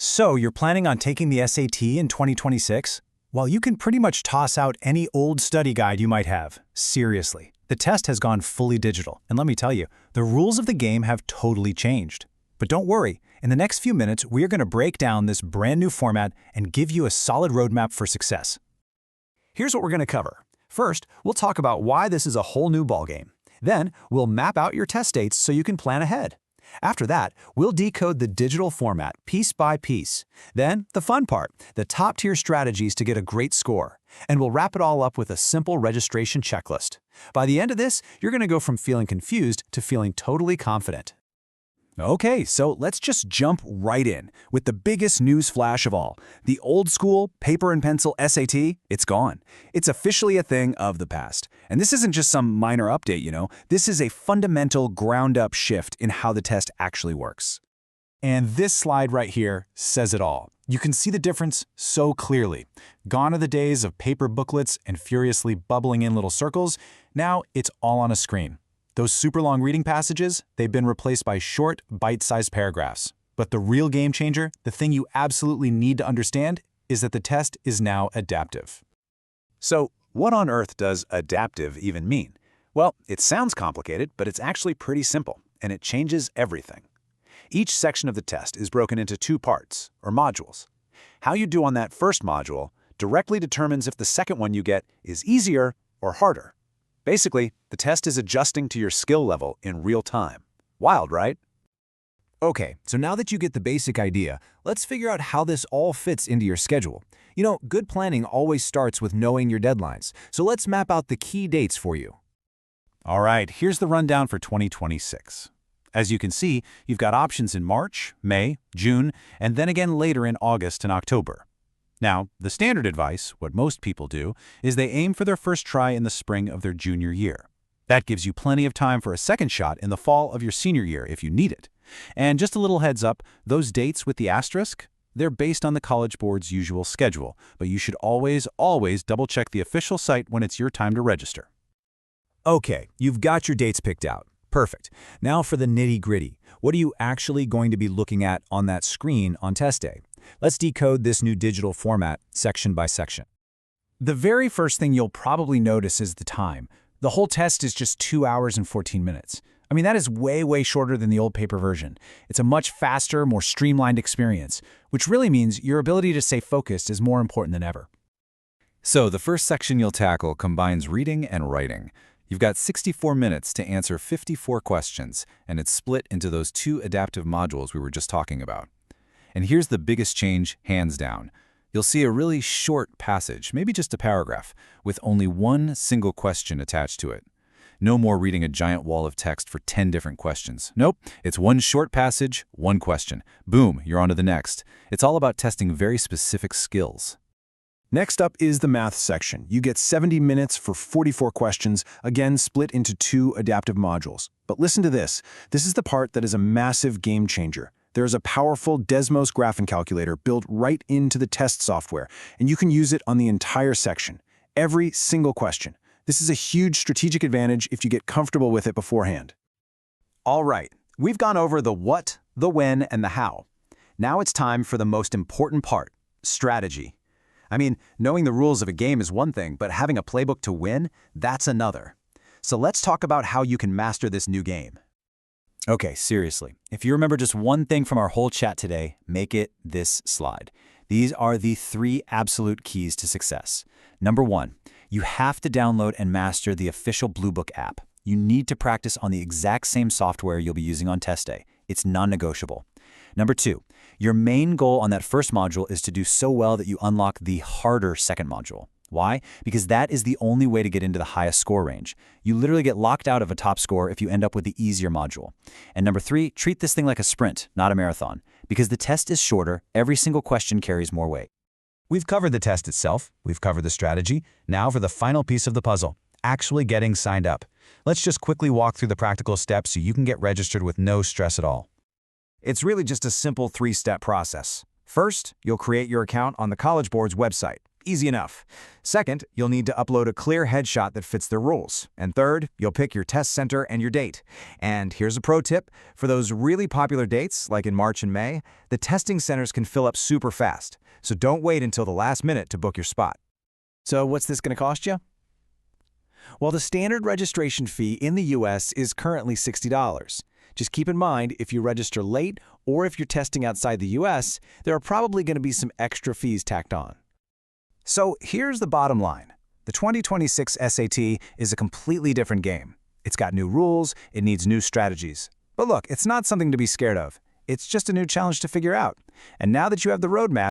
So, you're planning on taking the SAT in 2026? Well, you can pretty much toss out any old study guide you might have. Seriously. The test has gone fully digital, and let me tell you, the rules of the game have totally changed. But don't worry, in the next few minutes, we're going to break down this brand new format and give you a solid roadmap for success. Here's what we're going to cover. First, we'll talk about why this is a whole new ballgame. Then, we'll map out your test dates so you can plan ahead. After that, we'll decode the digital format piece by piece. Then, the fun part, the top-tier strategies to get a great score. And we'll wrap it all up with a simple registration checklist. By the end of this, you're going to go from feeling confused to feeling totally confident. Okay, so let's just jump right in with the biggest news flash of all. The old school paper and pencil SAT, it's gone. It's officially a thing of the past. And this isn't just some minor update, you know. This is a fundamental ground-up shift in how the test actually works. And this slide right here says it all. You can see the difference so clearly. Gone are the days of paper booklets and furiously bubbling in little circles. Now it's all on a screen. Those super long reading passages, they've been replaced by short, bite-sized paragraphs. But the real game changer, the thing you absolutely need to understand, is that the test is now adaptive. So, what on earth does adaptive even mean? Well, it sounds complicated, but it's actually pretty simple, and it changes everything. Each section of the test is broken into two parts, or modules. How you do on that first module directly determines if the second one you get is easier or harder. Basically, the test is adjusting to your skill level in real time. Wild, right? Okay, so now that you get the basic idea, let's figure out how this all fits into your schedule. You know, good planning always starts with knowing your deadlines, so let's map out the key dates for you. All right, here's the rundown for 2026. As you can see, you've got options in March, May, June, and then again later in August and October. Now, the standard advice, what most people do, is they aim for their first try in the spring of their junior year. That gives you plenty of time for a second shot in the fall of your senior year if you need it. And just a little heads up, those dates with the asterisk, they're based on the College Board's usual schedule, but you should always double-check the official site when it's your time to register. Okay, you've got your dates picked out. Perfect. Now for the nitty-gritty. What are you actually going to be looking at on that screen on test day? Let's decode this new digital format section by section. The very first thing you'll probably notice is the time. The whole test is just 2 hours and 14 minutes. I mean, that is way shorter than the old paper version. It's a much faster, more streamlined experience, which really means your ability to stay focused is more important than ever. So the first section you'll tackle combines reading and writing. You've got 64 minutes to answer 54 questions, and it's split into those two adaptive modules we were just talking about. And here's the biggest change, hands down. You'll see a really short passage, maybe just a paragraph, with only one single question attached to it. No more reading a giant wall of text for 10 different questions. Nope, it's one short passage, one question. Boom, you're on to the next. It's all about testing very specific skills. Next up is the math section. You get 70 minutes for 44 questions, again split into two adaptive modules. But listen to this. This is the part that is a massive game changer. There's a powerful Desmos graphing calculator built right into the test software, and you can use it on the entire section, every single question. This is a huge strategic advantage if you get comfortable with it beforehand. All right, we've gone over the what, the when, and the how. Now it's time for the most important part, strategy. I mean, knowing the rules of a game is one thing, but having a playbook to win, that's another. So let's talk about how you can master this new game. Okay, seriously, if you remember just one thing from our whole chat today, make it this slide. These are the 3 absolute keys to success. Number 1, you have to download and master the official Blue Book app. You need to practice on the exact same software you'll be using on test day. It's non-negotiable. Number 2, your main goal on that first module is to do so well that you unlock the harder second module. Why? Because that is the only way to get into the highest score range. You literally get locked out of a top score if you end up with the easier module. And number 3, treat this thing like a sprint, not a marathon. Because the test is shorter, every single question carries more weight. We've covered the test itself, we've covered the strategy. Now for the final piece of the puzzle, actually getting signed up. Let's just quickly walk through the practical steps so you can get registered with no stress at all. It's really just a simple 3-step process. First, you'll create your account on the College Board's website. Easy enough. Second, you'll need to upload a clear headshot that fits their rules. And third, you'll pick your test center and your date. And here's a pro tip. For those really popular dates, like in March and May, the testing centers can fill up super fast. So don't wait until the last minute to book your spot. So what's this going to cost you? Well, the standard registration fee in the US is currently $60. Just keep in mind, if you register late or if you're testing outside the US, there are probably going to be some extra fees tacked on. So here's the bottom line. The 2026 SAT is a completely different game. It's got new rules, it needs new strategies. But look, it's not something to be scared of. It's just a new challenge to figure out. And now that you have the roadmap,